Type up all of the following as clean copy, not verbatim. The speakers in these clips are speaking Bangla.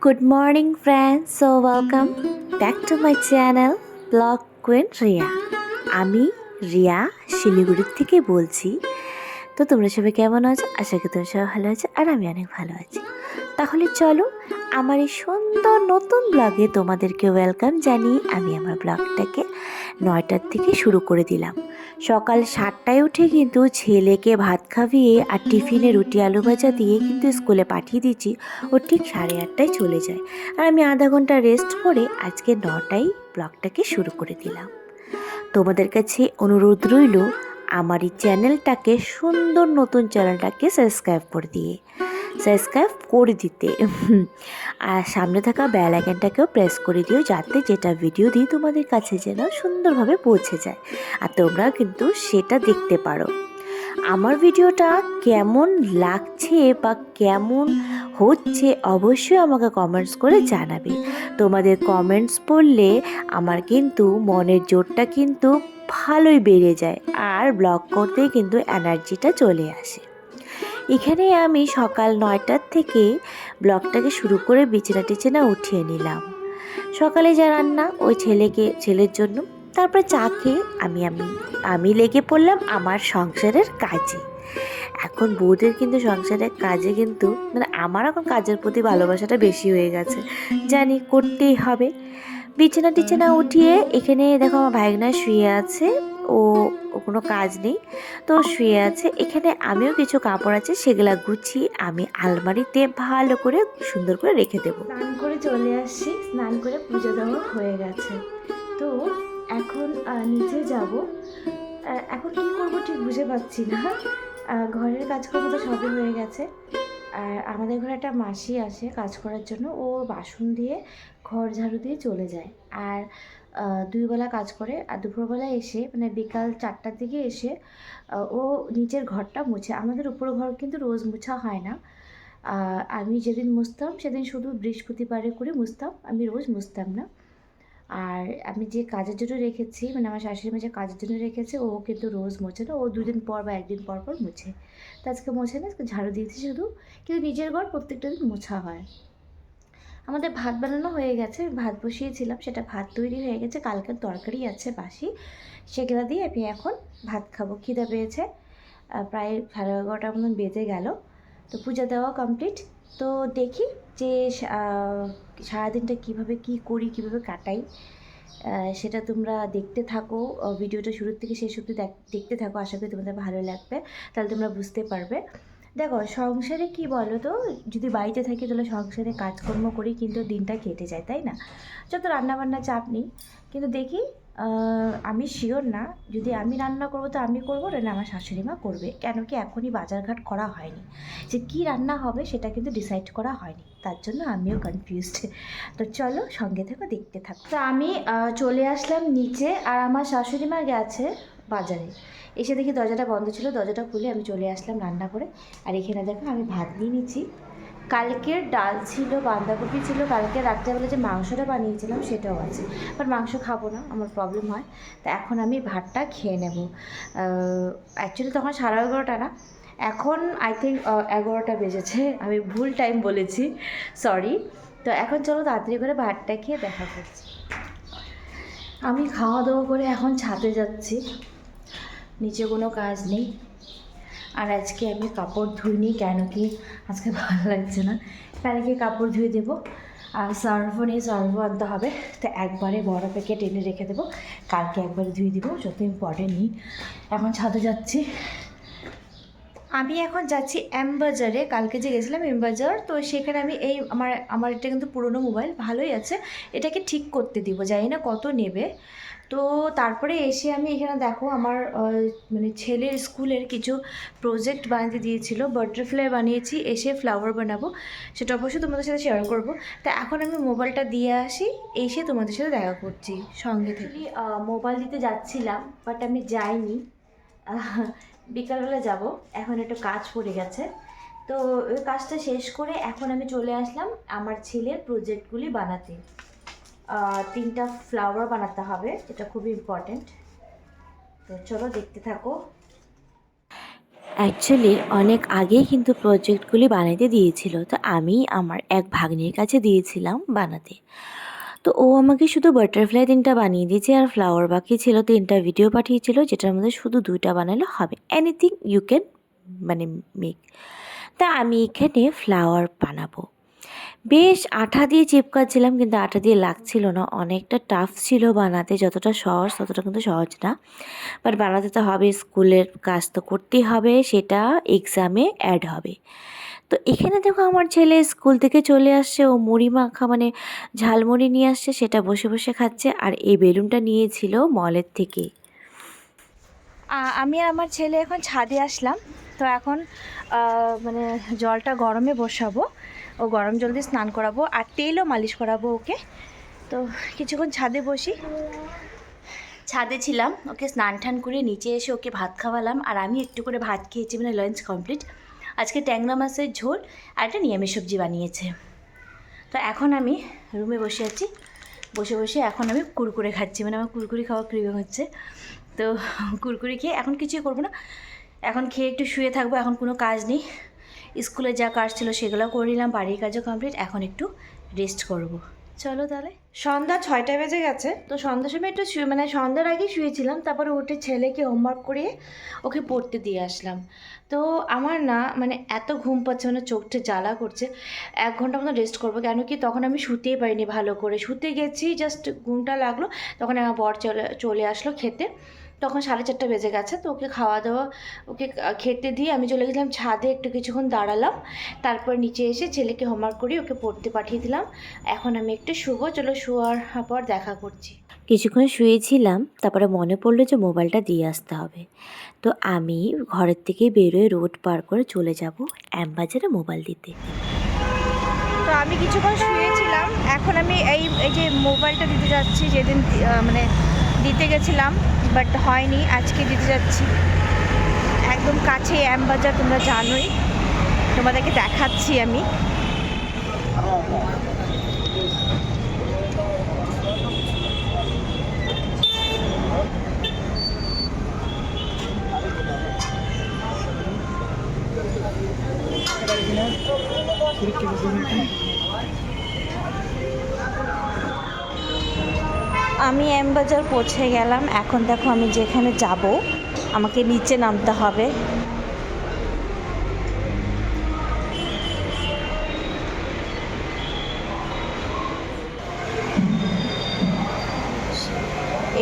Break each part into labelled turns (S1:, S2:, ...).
S1: Good morning friends, so welcome back to my channel Blog Queen Riya. আমি রিয়া শিলিগুড়ির থেকে বলছি। তো তোমরা সবাই কেমন আছো? আশা করি তোমরা সবাই ভালো আছো আর আমি অনেক ভালো আছি। তাহলে চলো আমার এই সুন্দর নতুন ব্লগে তোমাদেরকে ওয়েলকাম জানিয়ে আমি আমার ব্লগটাকে 9টার থেকে শুরু করে দিলাম। সকাল 7টায় উঠে কিন্তু ছেলেকে ভাত খাইয়ে আর টিফিনে রুটি আলু ভাজা দিয়ে কিন্তু স্কুলে পাঠিয়ে দিচ্ছি। ও ঠিক 8:30টায় চলে যায় আর আমি আধা ঘন্টা রেস্ট করে আজকে 9টায় ব্লগটাকে শুরু করে দিলাম। তোমাদের কাছে অনুরোধ রইল আমার এই চ্যানেলটাকে সুন্দর নতুন চ্যানেলটাকে সাবস্ক্রাইব করে দিতে আর সামনে থাকা বেল আইকনটাকেও প্রেস করে দিও, যাতে যেটা ভিডিও দিই তোমাদের কাছে যেন সুন্দরভাবে পৌঁছে যায় আর তোমরা কিন্তু সেটা দেখতে পারো। আমার ভিডিওটা কেমন লাগছে বা কেমন হচ্ছে অবশ্যই আমাকে কমেন্টস করে জানাবে। তোমাদের কমেন্টস পড়লে আমার কিন্তু মনের জোরটা কিন্তু ভালোই বেড়ে যায় আর ব্লগ করতে কিন্তু এনার্জিটা চলে আসে। এখানে আমি সকাল 9টার থেকে ব্লগটাকে শুরু করে বিছানা টিছানা উঠিয়ে নিলাম। সকালে যা রান্না ওই ছেলের জন্য, তারপরে চা খেয়ে আমি লেগে পড়লাম আমার সংসারের কাজে। এখন বউদের কিন্তু সংসারের কাজে কিন্তু আমার এখন কাজের প্রতি ভালোবাসাটা বেশি হয়ে গেছে, জানি করতেই হবে। বিছানা টিছানা উঠিয়ে এখানে দেখো আমার ভাইগনা শুয়ে আছে, ও কোনো কাজ নেই তো শুয়ে আছে। এখানে আমিও কিছু কাপড় আছে সেগুলা গুছিয়ে আমি আলমারিতে ভালো করে সুন্দর করে রেখে দেবো। স্নান করে চলে আসছি, স্নান করে পুজো দেওয়া হয়ে গেছে। তো এখন নিচে যাব। এখন কি করবো ঠিক বুঝে পাচ্ছি না। ঘরের কাজকর্ম তো সবই হয়ে গেছে আর আমাদের ঘরে একটা মাসি আসে কাজ করার জন্য, ও বাসন দিয়ে ঘর ঝাড়ু দিয়ে চলে যায় আর 2 বেলা কাজ করে। আর দুপুরবেলা এসে বিকাল 4টার দিকে এসে ও নিচের ঘরটা মুছে। আমাদের উপর ঘর কিন্তু রোজ মুছা হয় না। আমি যেদিন মুছতাম সেদিন শুধু বৃহস্পতিবারে করে মুছতাম, আমি রোজ মুছতাম না। আর আমি যে কাজের জন্য রেখেছি আমার শাশুড়ি মা যে কাজের জন্য রেখেছে ও কিন্তু রোজ মোছে না, ও 2 দিন পর বা 1 দিন পর পর মুছে। তো আজকে মোছে না, আজকে ঝাড়ু দিয়েছি শুধু, কিন্তু নিজের ঘর প্রত্যেকটা দিন মোছা হয়। আমাদের ভাত বানানো হয়ে গেছে, ভাত বসিয়েছিলাম, সেটা ভাত তৈরি হয়ে গেছে, কালকের তরকারি আছে বাসি, সেগুলো দিয়ে আমি এখন ভাত খাবো। খিদে পেয়েছে, প্রায় 11:30টার মতন বেজে গেল। তো পূজা দেওয়া কমপ্লিট। তো দেখি যে সারাদিনটা কীভাবে কী করি, কীভাবে কাটাই, সেটা তোমরা দেখতে থাকো। ভিডিওটা শুরুর থেকে শেষ অবধি দেখতে থাকো, আশা করি তোমাদের ভালো লাগবে, তাহলে তোমরা বুঝতে পারবে। দেখো সংসারে কি বলো তো, যদি বাড়িতে থাকি তাহলে সংসারে কাজকর্ম করি কিন্তু দিনটা কেটে যায়, তাই না? যত রান্নাবান্না চাপ নেই, কিন্তু দেখি আমি শিওর না, যদি আমি রান্না করবো তো আমি করবো, না আমার শাশুড়ি মা করবে। কেন কি এখনই বাজারঘাট করা হয়নি, যে কী রান্না হবে সেটা কিন্তু ডিসাইড করা হয়নি, তার জন্য আমিও কনফিউজড। তো চলো সঙ্গে থেকে দেখতে থাকো। তো আমি চলে আসলাম নিচে আর আমার শাশুড়ি মা গেছে বাজারে। এসে দেখি দরজাটা বন্ধ ছিল, দরজাটা খুলে আমি চলে আসলাম রান্না করে। আর এখানে দেখো আমি ভাত নিয়ে নিচ্ছি। কালকের ডাল ছিল, বাঁধাকপি ছিল, কালকে রাত্রেবেলা যে মাংসটা বানিয়েছিলাম সেটাও আছে, বাট মাংস খাবো না, আমার প্রবলেম হয়। তো এখন আমি ভাতটা খেয়ে নেব। অ্যাকচুয়ালি তখন 11:30 না, এখন আই থিঙ্ক 11টা বেজেছে, আমি ভুল টাইম বলেছি, সরি। তো এখন চলো তাড়াতাড়ি করে ভাতটা খেয়ে দেখা করছি। আমি খাওয়া দাওয়া করে এখন ছাদে যাচ্ছি, নিচে কোনো কাজ নেই। আর আজকে আমি কাপড় ধুইনি, কেন কি আজকে ভালো লাগছে না, কালকে কাপড় ধুয়ে দেবো। আর সার্ফও নেই, সার্ফও আনতে হবে, তো একবারে বড় প্যাকেট এনে রেখে দেবো, কালকে একবারে ধুয়ে দেবো, যত ইম্পর্টেন্ট নেই। এখন ছাদে যাচ্ছি। আমি এখন যাচ্ছি বাজারে, কালকে যে গেছিলাম বাজার, তো সেখানে আমি এই আমার এটা কিন্তু পুরনো মোবাইল, ভালোই আছে, এটাকে ঠিক করতে দিব, জানি না কত নেবে। তো তারপরে এসে আমি এখানে দেখো আমার ছেলের স্কুলের কিছু প্রজেক্ট বানাতে দিয়েছিল, বাটারফ্লাই বানিয়েছি, এসে ফ্লাওয়ার বানাবো, সেটা অবশ্যই তোমাদের সাথে শেয়ার করব। তা এখন আমি মোবাইলটা দিয়ে আসি, এসে তোমাদের সাথে দেখা করছি সঙ্গে থেকে। মোবাইল দিতে যাচ্ছিলাম বাট আমি যাইনি, বিকালবেলা যাব, এখন একটু কাজ পড়ে গেছে। তো ওই কাজটা শেষ করে এখন আমি চলে আসলাম আমার ছেলের প্রজেক্টগুলি বানাতে। 3টা ফ্লাওয়ার বানাতে হবে, এটা খুবই ইম্পর্টেন্ট। তো চলো দেখতে থাকো। অ্যাকচুয়ালি অনেক আগেই কিন্তু প্রজেক্টগুলি বানাইতে দিয়েছিল, তো আমি আমার এক ভাগ্নির কাছে দিয়েছিলাম বানাতে। তো ও আমাকে শুধু বাটারফ্লাই 3টা বানিয়ে দিয়েছে আর ফ্লাওয়ার বাকি ছিল, 3টা ভিডিও পাঠিয়েছিল যেটার মধ্যে শুধু 2টা বানালে হবে, এনিথিং ইউ ক্যান মানে মেক। তা আমি এখানে ফ্লাওয়ার বানাবো। বেশ আঠা দিয়ে চিপকাচ্ছিলাম কিন্তু আঠা দিয়ে লাগছিল না, অনেকটা টাফ ছিল বানাতে, যতটা সহজ ততটা কিন্তু সহজ না। বাট বানাতে তো হবে, স্কুলের কাজ তো করতেই হবে, সেটা এক্সামে অ্যাড হবে। তো এখানে দেখো আমার ছেলে স্কুল থেকে চলে আসছে, ও মুড়ি মাখা মানে ঝালমুড়ি নিয়ে আসছে, সেটা বসে বসে খাচ্ছে। আর এই বেলুনটা নিয়েছিল মলের থেকে। আমি আর আমার ছেলে এখন ছাদে আসলাম। তো এখন মানে জলটা গরমে বসাবো, ও গরম জল দিয়ে স্নান করাবো আর তেলও মালিশ করাবো ওকে। তো কিছুক্ষণ ছাদে বসি। ছাদে ছিলাম, ওকে স্নান টান করে নিচে এসে ওকে ভাত খাওয়ালাম, আর আমি একটু করে ভাত খেয়েছি, মানে লাঞ্চ কমপ্লিট। আজকে ট্যাংরা মাছের ঝোল আর একটা নিরামিষ সবজি বানিয়েছে। তো এখন আমি রুমে বসে আছি, বসে বসে এখন আমি কুরকুরে খাচ্ছি, মানে আমার কুরকুরি খাওয়া ক্রিম হচ্ছে। তো কুরকুরি খেয়ে এখন কিছুই করবো না, এখন খেয়ে একটু শুয়ে থাকবো। এখন কোনো কাজ নেই, স্কুলে যা কাজ ছিল সেগুলো করে নিলাম, বাড়ির কাজও কমপ্লিট, এখন একটু রেস্ট করব। চলো তাহলে। সন্ধ্যা 6টা বেজে গেছে। তো সন্ধ্যার সময় একটু মানে সন্ধ্যার আগেই শুয়েছিলাম, তারপরে উঠে ছেলেকে হোমওয়ার্ক করিয়ে ওকে পড়তে দিয়ে আসলাম। তো আমার না মানে এত ঘুম পাচ্ছে, মানে চোখটা জ্বালা করছে। 1 ঘন্টা মতো রেস্ট করবো, কেন কি তখন আমি শুতেই পারিনি ভালো করে। শুতে গেছি, জাস্ট ঘুমটা লাগলো, তখন আমার বর চলে আসলো খেতে। তখন 4:30 বেজে গেছে। তো ওকে খাওয়া দাওয়া, ওকে খেতে দিয়ে আমি চলে গেছিলাম ছাদে, একটু কিছুক্ষণ দাঁড়ালাম, তারপর নিচে এসে ছেলেকে হোমওয়ার্ক করি ওকে পড়তে পাঠিয়ে দিলাম। এখন আমি একটু শুবো, চলো শোয়ার পর দেখা করছি। কিছুক্ষণ শুয়েছিলাম, তারপরে মনে পড়লো যে মোবাইলটা দিয়ে আসতে হবে। তো আমি ঘরের থেকে বেরোয় রোড পার করে চলে যাব অ্যামবাজারে মোবাইল দিতে। তো আমি কিছুক্ষণ শুয়েছিলাম, এখন আমি এই যে মোবাইলটা দিতে যাচ্ছি, যেদিন মানে দিতে গেছিলাম বাট হয়নি, আজকে দিতে যাচ্ছি। একদম কাছে অ্যামবাজার, তোমরা জানোই, তোমাদেরকে দেখাচ্ছি আমি। আমি অ্যামবাজার পৌঁছে গেলাম। এখন দেখো আমি যেখানে যাব আমাকে নিচে নামতে হবে।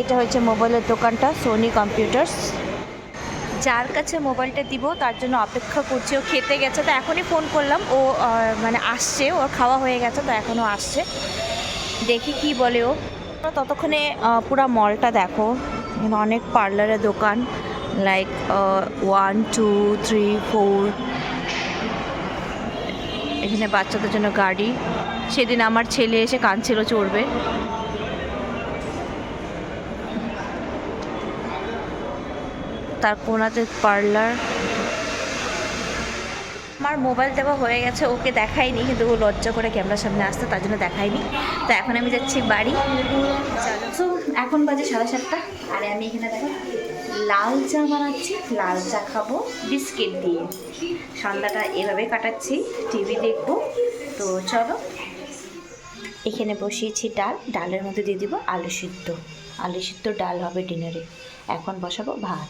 S1: এটা হচ্ছে মোবাইলের দোকানটা, সোনি কম্পিউটার্স। যার কাছে মোবাইলটা দিব তার জন্য অপেক্ষা করছি, ও খেতে গেছে, তো এখনই ফোন করলাম, ও মানে আসছে, ওর খাওয়া হয়ে গেছে, তো এখনও আসছে, দেখি কি বলে ও। ততক্ষণে পুরো মলটা দেখো, এখানে অনেক পার্লারের দোকান, লাইক 1 2 3 4। এখানে বাচ্চাদের জন্য গাড়ি, সেদিন আমার ছেলে এসে কাঁদছিল চড়বে। তার কোনাতে পার্লার। আমার মোবাইল দেওয়া হয়ে গেছে, ওকে দেখাইনি, কিন্তু ও লজ্জা করে ক্যামেরার সামনে আসতে, তার জন্য দেখাইনি। তো এখন আমি যাচ্ছি বাড়ি। চলো, সো এখন বাজে 7:30, আর আমি এখানে দেখো লাল চা বানাচ্ছি, লাল চা খাবো বিস্কিট দিয়ে। সন্ধ্যাটা এভাবে কাটাচ্ছি, টিভি দেখবো। তো চলো, এখানে বসিয়েছি ডাল, ডালের মধ্যে দিয়ে দিব আলু সিদ্ধ, আলু সিদ্ধ ডাল হবে ডিনারে। এখন বসাবো ভাত।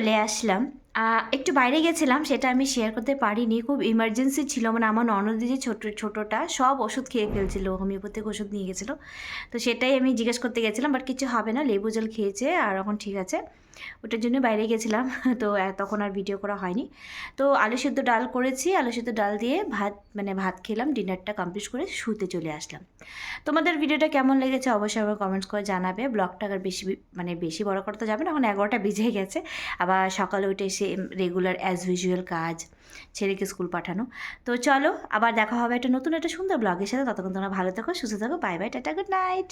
S2: চলে আসলাম। একটু বাইরে গেছিলাম, সেটা আমি শেয়ার করতে পারিনি, খুব ইমার্জেন্সি ছিল। মানে আমার ননদি যে ছোটোটা সব ওষুধ খেয়ে ফেলছিল, হোমিওপ্যাথিক ওষুধ নিয়ে গেছিলো। তো সেটাই আমি জিজ্ঞেস করতে গেছিলাম, বাট কিছু হবে না, লেবু জল খেয়েছে আর এখন ঠিক আছে। ওটার জন্য বাইরে গেছিলাম। তো তখন আর ভিডিও করা হয়নি। তো আলু সিদ্ধ ডাল করেছি, আলু সিদ্ধ ডাল দিয়ে ভাত খেলাম, ডিনারটা কমপ্লিট করে শুতে চলে আসলাম। তোমাদের ভিডিওটা কেমন লেগেছে অবশ্যই আমার কমেন্টস করে জানাবে। ব্লগটা আর বেশি বড় করতে যাবে না, এখন 11টা বেজে গেছে। আবার সকালে উঠে এসে রেগুলার অ্যাজ ইউজুয়াল কাজ, ছেলেকে স্কুল পাঠানো। তো চলো আবার দেখা হবে একটা নতুন একটা সুন্দর ব্লগের সাথে। ততক্ষণ তোমরা ভালো থাকো, সুস্থ থাকো। Bye bye, tata, good night.